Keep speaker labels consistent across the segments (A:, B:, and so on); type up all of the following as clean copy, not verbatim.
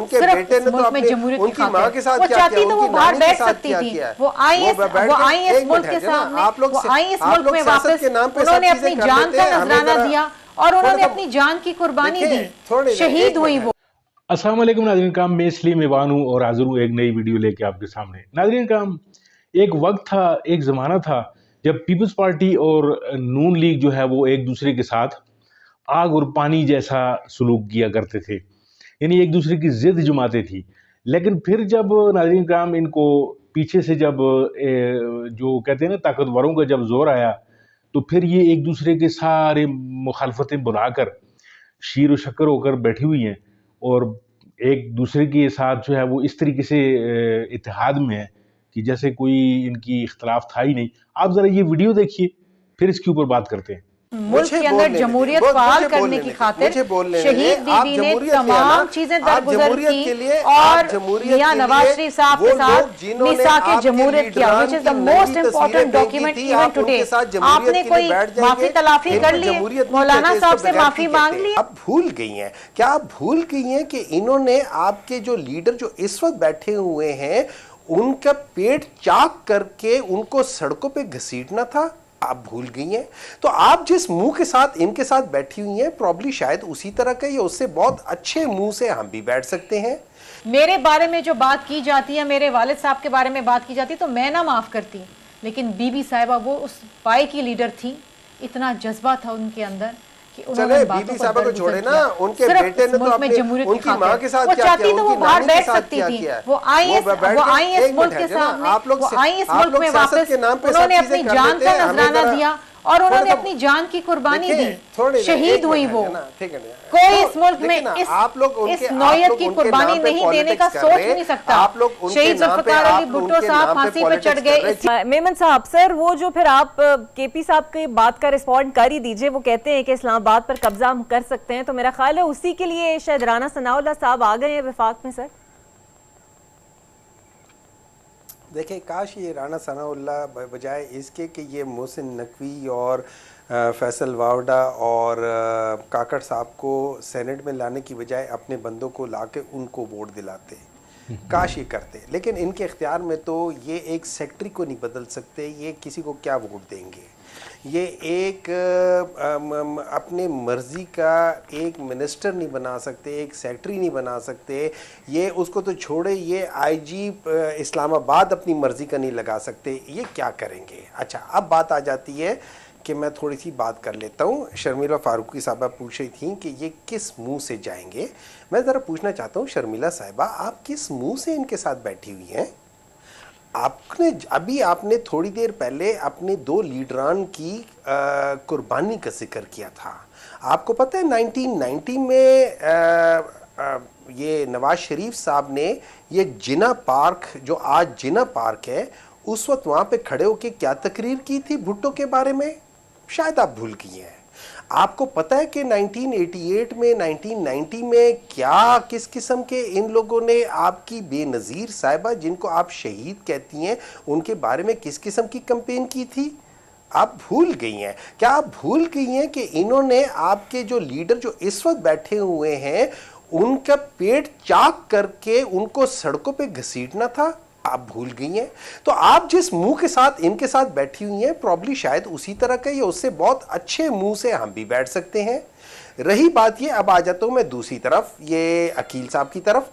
A: उनके बेटे ने तो अपने उनकी माँ के साथ क्या किया, उनकी नानी के साथ क्या किया,
B: वो आई इस मुल्क के सामने,
A: आप लोग
B: मुल्क में वापस उन्होंने अपनी जान का नजराना दिया और उन्होंने अपनी जान की कुर्बानी दी, शहीद हुई वो।
C: अस्सलाम वालेकुम नाज़रीन काम, मैं इसलिए मेवान हूँ और हाजिर हूँ एक नई वीडियो लेके आपके सामने। नाज़रीन काम, एक वक्त था, एक ज़माना था जब पीपल्स पार्टी और नून लीग जो है वो एक दूसरे के साथ आग और पानी जैसा सलूक किया करते थे, यानी एक दूसरे की जिद जमाते थी। लेकिन फिर जब नाज़रीन काम इनको पीछे से जब जो कहते हैं ना ताकतवरों का जब जोर आया, तो फिर ये एक दूसरे के सारे मुखालफतें बुलाकर शीर व शक्कर होकर बैठी हुई हैं और एक दूसरे के साथ जो है वो इस तरीके से इत्तेहाद में है कि जैसे कोई इनकी इख्तलाफ था ही नहीं। आप जरा ये वीडियो देखिए, फिर इसके ऊपर बात करते हैं।
B: मुल्क के अंदर जमहूरियत बहाल करने की खातिर शहीद बीबी ने तमाम चीजें दरगुजर की और मियां नवाज शरीफ साहब के साथ मिसाक जमहूरियत किया, which is the most important document even today. आपने कोई माफी तलाफी कर ली, मौलाना साहब से माफी मांग ली?
A: आप भूल गई हैं क्या? आप भूल गई हैं कि इन्होंने आपके जो लीडर जो इस वक्त बैठे हुए हैं उनका पेट चाक करके उनको सड़कों पे घसीटना था? आप भूल गई हैं? तो आप जिस मुंह के साथ इनके साथ बैठी हुई हैं, प्रॉब्ली शायद उसी तरह का या उससे बहुत अच्छे मुंह से हम भी बैठ सकते हैं।
B: मेरे बारे में जो बात की जाती है, मेरे वालिद साहब के बारे में बात की जाती है, तो मैं ना माफ करती, लेकिन बीबी साहिबा वो उस पाई की लीडर थी, इतना जज्बा था उनके अंदर कि उन्होंने
A: बीबी साहिबा को छोड़े ना, उनके बेटे ने तो अपने उनकी माँ के साथ क्या किया,
B: तो वो बाहर बैठ सकती थी, वो आई इस मुल्क के सामने, वो आई इस मुल्क में वापस, उन्होंने अपनी जान का नजराना दिया और उन्होंने अपनी जान की कुर्बानी दी, शहीद हुई वो। कोई इस मुल्क में इस नौयत की कुर्बानी नहीं देने का सोच नहीं सकता। शहीद जुल्फिकार अली भुट्टो साहब फांसी पे चढ़ गए।
D: मेमन साहब, सर वो जो फिर आप केपी साहब की बात का रिस्पॉन्ड कर ही दीजिए, वो कहते हैं कि इस्लामाबाद पर कब्जा हम कर सकते हैं, तो मेरा ख्याल है उसी के लिए शायद राना सनाउल्लाह साहब आ गए हैं वफाक में। सर
A: देखिए, काश ये राना सनाउल्लाह बजाय इसके कि ये मोहसिन नकवी और फैसल वावडा और काकड़ साहब को सेनेट में लाने की बजाय अपने बंदों को लाके उनको वोट दिलाते, काश ये करते। लेकिन इनके इख्तियार में तो ये एक सेक्रेटरी को नहीं बदल सकते, ये किसी को क्या वोट देंगे, ये एक अपने मर्जी का एक मिनिस्टर नहीं बना सकते, एक सेक्रेटरी नहीं बना सकते, ये उसको तो छोड़े, ये आईजी इस्लामाबाद अपनी मर्जी का नहीं लगा सकते, ये क्या करेंगे। अच्छा, अब बात आ जाती है कि मैं थोड़ी सी बात कर लेता हूँ। शर्मिला फारूकी साहबा पूछ रही थी कि ये किस मुंह से जाएंगे। मैं ज़रा पूछना चाहता हूँ शर्मिला साहिबा, आप किस मुंह से इनके साथ बैठी हुई हैं? आपने थोड़ी देर पहले अपने दो लीडरान की कुर्बानी का जिक्र किया था। आपको पता है 1990 में ये नवाज शरीफ साहब ने ये जिना पार्क, जो आज जिना पार्क है, उस वक्त वहाँ पे खड़े होकर क्या तकरीर की थी भुट्टो के बारे में? शायद आप भूल गई हैं। आपको पता है कि 1988 में 1990 में क्या किस किस्म के इन लोगों ने आपकी बेनज़ीर साहिबा, जिनको आप शहीद कहती हैं, उनके बारे में किस किस्म की कैंपेन की थी? आप भूल गई हैं क्या? आप भूल गई हैं कि इन्होंने आपके जो लीडर जो इस वक्त बैठे हुए हैं उनका पेट चाक करके उनको सड़कों पे घसीटना था? आप भूल गई हैं? तो आप जिस मुंह के साथ इनके साथ बैठी हुई हैं, प्रॉब्ली शायद उसी तरह का या उससे बहुत अच्छे मुंह से हम भी बैठ सकते हैं। रही बात ये, अब आ जाता हूं मैं दूसरी तरफ, ये अकील साहब की तरफ।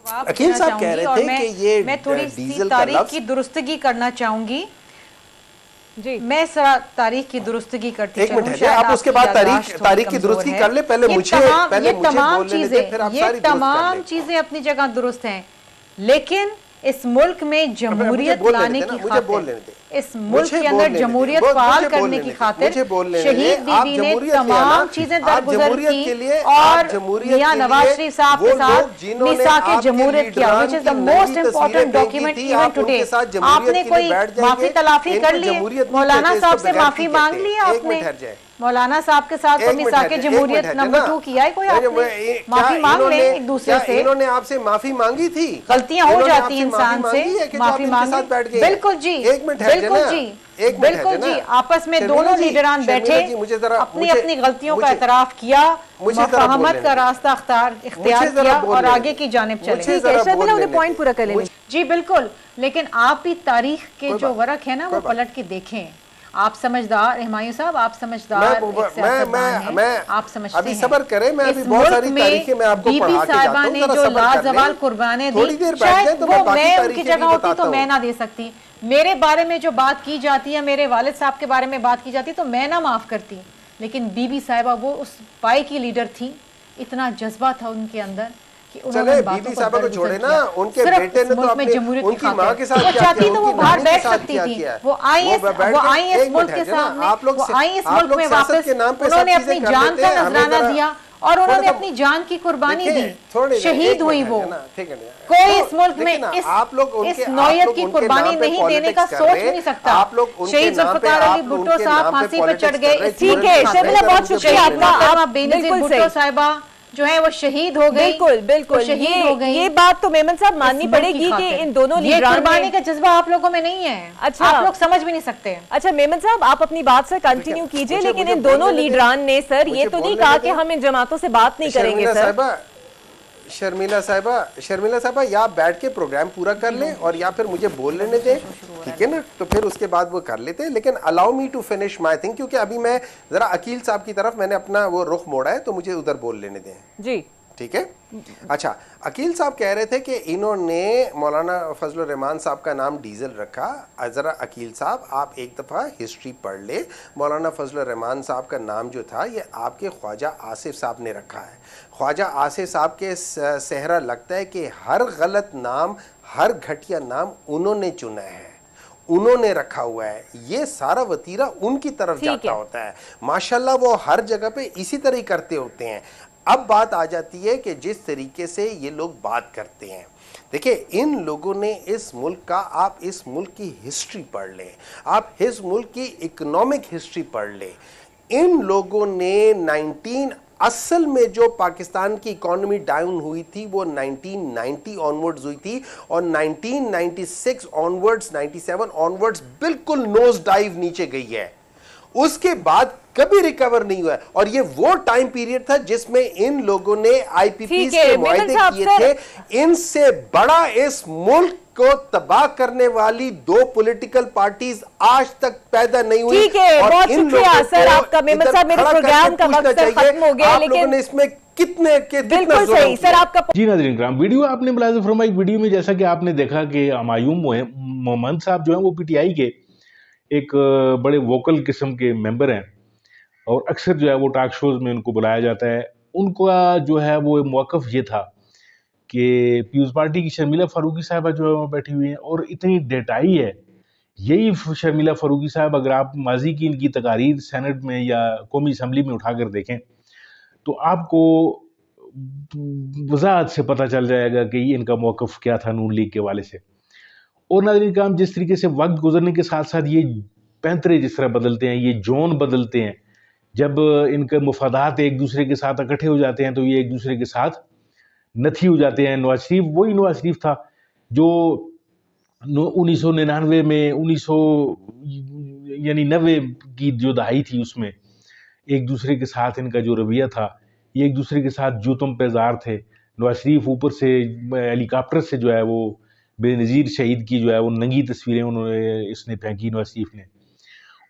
A: अकील साहब कह रहे थे कि ये
B: मैं थोड़ी सी तारीख की दुरुस्तगी करना चाहूंगी जी। मैं जरा तारीख की दुरुस्तगी करती
A: एक मिनट, आप उसके बाद तारीख की दुरुस्तगी कर ले। पहले मुझे
B: तमाम चीजें अपनी जगह दुरुस्त हैं, लेकिन इस मुल्क में जमहूरियत लाने की खातिर, इस मुल्क के अंदर जमहूरियत बहाल करने की खातिर शहीद बीबी ने तमाम चीजें दरगुजर की और मियां नवाज शरीफ साहब के साथ मिसाक जमहूरियत किया, which is the most important document even today. आपने कोई माफी तलाफी कर ली, मौलाना साहब से माफी मांग ली आपने? मौलाना साहब के साथ मिसाके जमहूरियत नंबर 2 किया है कोई? आपने माफी मांग ले एक दूसरे से।
A: इन्होंने आपसे माफी मांगी थी?
B: गलतियां हो जाती हैं इंसान से, माफी मांगी। बिल्कुल जी, बिल्कुल जी, बिल्कुल जी। आपस में दोनों लीडरान बैठे, अपनी अपनी गलतियों का एतराफ किया, मुफाहमत का रास्ता इख्तियार किया और आगे की जानिब चले।
D: पॉइंट पूरा कर लेंगे
B: जी बिल्कुल। लेकिन आप भी तारीख के जो वरक है ना वो पलट के देखें। आप समझदार हुमायूं साहब, आप समझदार आप समझते
A: अभी सबर करें, मैं अभी बहुत सारी तारीखें मैं आपको पढ़ा के जाता हूं,
B: ने जो लाजवाल कुर्बानी दी, शायद वो मैं उनकी जगह होती तो मैं ना दे सकती। मेरे बारे में जो बात की जाती है, मेरे वालिद साहब के बारे में बात की जाती तो मैं ना माफ करती। लेकिन बीबी साहिबा वो उस पाई की लीडर थी, इतना जज्बा था उनके अंदर कि
A: चले बीबी साहबा को छोड़े ना, उनके बेटे ने तो अपने उनकी मां के साथ क्या किया,
B: तो वो बाहर बैठ सकती थी। वो आई इस मुल्क के सामने, वो आई इस मुल्क में वापस, उन्होंने अपनी जान का नजराना दिया और उन्होंने अपनी जान की कुर्बानी दी, शहीद हुई वो। कोई इस मुल्क में इस नौयत की कुर्बानी नहीं देने का सोच नहीं सकता। शहीद जुल्फिकार अली भुट्टो साहब फांसी पर चढ़ गए,
D: ठीक है शर्मिला, बहुत शुक्रिया आपका।
B: बेनजीर भुट्टो साहिबा जो है वो शहीद हो गई।
D: बिल्कुल बिल्कुल, शहीद हो गई। ये बात तो मेमन साहब माननी पड़ेगी कि इन दोनों
B: लीडरान कुर्बानी का जज्बा आप लोगों में नहीं है। अच्छा, आप लोग समझ भी नहीं सकते।
D: अच्छा मेमन साहब, आप अपनी बात से कंटिन्यू कीजिए, लेकिन इन दोनों लीडरान ने सर ये तो नहीं कहा कि हम इन जमातों से बात नहीं करेंगे सर।
A: शर्मिला साहिबा या बैठ के प्रोग्राम पूरा कर लें और या फिर मुझे बोल लेने दें, ठीक है ना, तो फिर उसके बाद वो कर लेते हैं। लेकिन allow me to finish my thing, क्योंकि अभी मैं जरा अकील साहब की तरफ मैंने अपना वो रुख मोड़ा है, तो मुझे उधर बोल लेने दें
D: जी,
A: ठीक है। अच्छा, अकील साहब कह रहे थे कि इन्होंने मौलाना फजलुर रहमान साहब का नाम डीजल रखा। ज़रा अकील साहब आप एक दफ़ा हिस्ट्री पढ़ ले। मौलाना फजलुर रहमान साहब का नाम जो था ये आपके ख्वाजा आसिफ साहब ने रखा है। ख्वाजा आसिफ साहब के सेहरा लगता है कि हर गलत नाम, हर घटिया नाम उन्होंने चुना है, उन्होंने रखा हुआ है। ये सारा वतीरा उनकी तरफ जाता होता है। माशाल्लाह वो हर जगह पे इसी तरह ही करते होते हैं। अब बात आ जाती है कि जिस तरीके से ये लोग बात करते हैं, देखिए इन लोगों ने इस मुल्क का, आप इस मुल्क की हिस्ट्री पढ़ लें, आप इस मुल्क की इकोनॉमिक हिस्ट्री पढ़ लें। इन लोगों ने असल में जो पाकिस्तान की इकोनॉमी डाउन हुई थी वो 1990 ऑनवर्ड्स हुई थी और 1996 ऑनवर्ड्स, 97 ऑनवर्ड्स बिल्कुल नोज डाइव नीचे गई है। उसके बाद कभी रिकवर नहीं हुआ। और ये वो टाइम पीरियड था जिसमें इन लोगों ने आईपीपीस के मुआहदे किए थे। इनसे बड़ा इस मुल्क को तबाह करने वाली दो पॉलिटिकल पार्टीज आज तक पैदा नहीं हुई।
D: ठीक है, बहुत शुक्रिया सर आपका। मेमन साहब, मेरे प्रोग्राम का वक्त खत्म हो गया, लेकिन
A: इसमें कितने
D: बिल्कुल सही सर आपका।
C: जी नाज़रीन किराम, वीडियो आपने मुलाहिज़ा फरमाई। वीडियो में जैसा कि आपने देखा कि हुमायूं मोहम्मद साहब जो है वो पीटीआई के एक बड़े वोकल किस्म के मेंबर हैं और अक्सर जो है वो टॉक शोज में उनको बुलाया जाता है। उनका जो है वो मौक़िफ़ ये था कि पीपल्स पार्टी की शर्मिला फारूकी साहबा जो है वो बैठी हुई हैं और इतनी डेटाई है। यही शर्मिला फारूकी साहब, अगर आप माजी की इनकी तकारीर सेनेट में या कौमी असम्बली में उठाकर देखें तो आपको वज़ाहत से पता चल जाएगा कि इनका मौक़िफ़ क्या था नून लीग के हवाले से। और नाज़रीन काम, जिस तरीके से वक्त गुजरने के साथ साथ ये पैंतरे जिस तरह बदलते हैं, ये जोन बदलते हैं, जब इनके मुफादात एक दूसरे के साथ इकट्ठे हो जाते हैं तो ये एक दूसरे के साथ नथी हो जाते हैं। नवाज शरीफ वही नवाज शरीफ था जो 1999 में 90 की जो दहाई थी उसमें एक दूसरे के साथ इनका जो रवैया था, ये एक दूसरे के साथ जूतम पे जार थे। नवाज शरीफ ऊपर से हेलीकॉप्टर से जो है वो बेनज़ीर शहीद की जो है वो नंगी तस्वीरें उन्होंने इसने फेंकी नवाज शरीफ ने,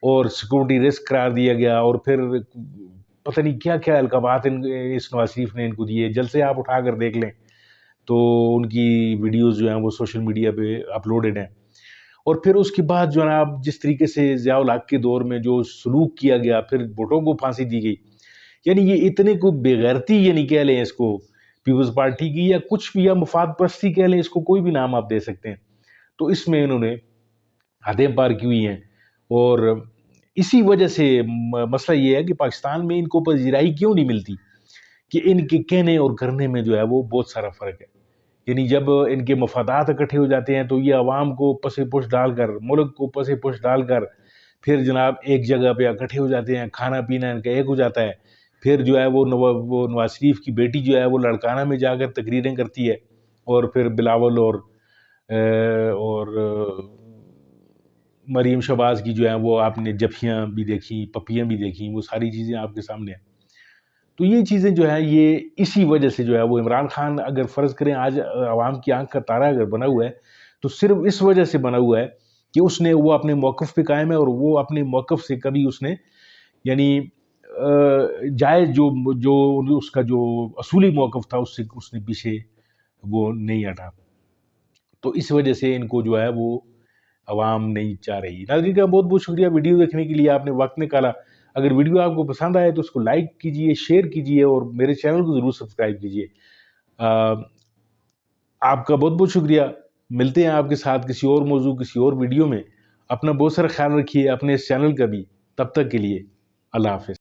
C: और सिक्योरिटी रिस्क करार दिया गया। और फिर पता नहीं क्या क्या अलकाबात इस नवाज शरीफ ने इनको दिए। जल से आप उठा कर देख लें तो उनकी वीडियोस जो हैं वो सोशल मीडिया पे अपलोडेड हैं। और फिर उसके बाद जो है आप जिस तरीके से ज़िया-उल हक के दौर में जो सलूक किया गया, फिर भुट्टो को फांसी दी गई, यानी ये इतने को बेगैरती यानी कह लें इसको पीपल्स पार्टी की, या कुछ भी, या मुफाद परस्ती कह लें, इसको कोई भी नाम आप दे सकते हैं। तो इसमें इन्होंने हदें पार की हुई हैं और इसी वजह से मसला ये है कि पाकिस्तान में इनको पजीराई क्यों नहीं मिलती कि इनके कहने और करने में जो है वो बहुत सारा फ़र्क है। यानी जब इनके मफादात इकट्ठे हो जाते हैं तो ये आवाम को पसे पुश डालकर, मुल्क को पसे पुश डालकर फिर जनाब एक जगह पे इकट्ठे हो जाते हैं, खाना पीना इनका एक हो जाता है। फिर जो है वो नवाज शरीफ की बेटी जो है वो लड़काना में जाकर तकरीरें करती है, और फिर बिलावल और मरीम शहबाज की जो है वो आपने जफियाँ भी देखी, पपियाँ भी देखी, वो सारी चीज़ें आपके सामने हैं। तो ये चीज़ें जो है ये इसी वजह से जो है वो इमरान खान अगर फ़र्ज़ करें आज आवाम की आंख का तारा अगर बना हुआ है, तो सिर्फ इस वजह से बना हुआ है कि उसने वो अपने मौक़िफ़ पे कायम है, और वो अपने मौक़िफ़ से कभी उसने यानी जायज़ जो उसका जो असूली मौक़िफ़ था उससे उसने पीछे वो नहीं हटा। तो इस वजह से इनको जो है वो आवाम नहीं चाह रही। नाज़रीन का बहुत-बहुत शुक्रिया वीडियो देखने के लिए, आपने वक़्त निकाला। अगर वीडियो आपको पसंद आए तो उसको लाइक कीजिए, शेयर कीजिए और मेरे चैनल को ज़रूर सब्सक्राइब कीजिए। आपका बहुत-बहुत शुक्रिया। मिलते हैं आपके साथ किसी और मौजू, किसी और वीडियो में। अपना बहुत सारा ख्याल रखिए, अपने इस चैनल का भी। तब तक के लिए अल्लाह हाफ़िज़।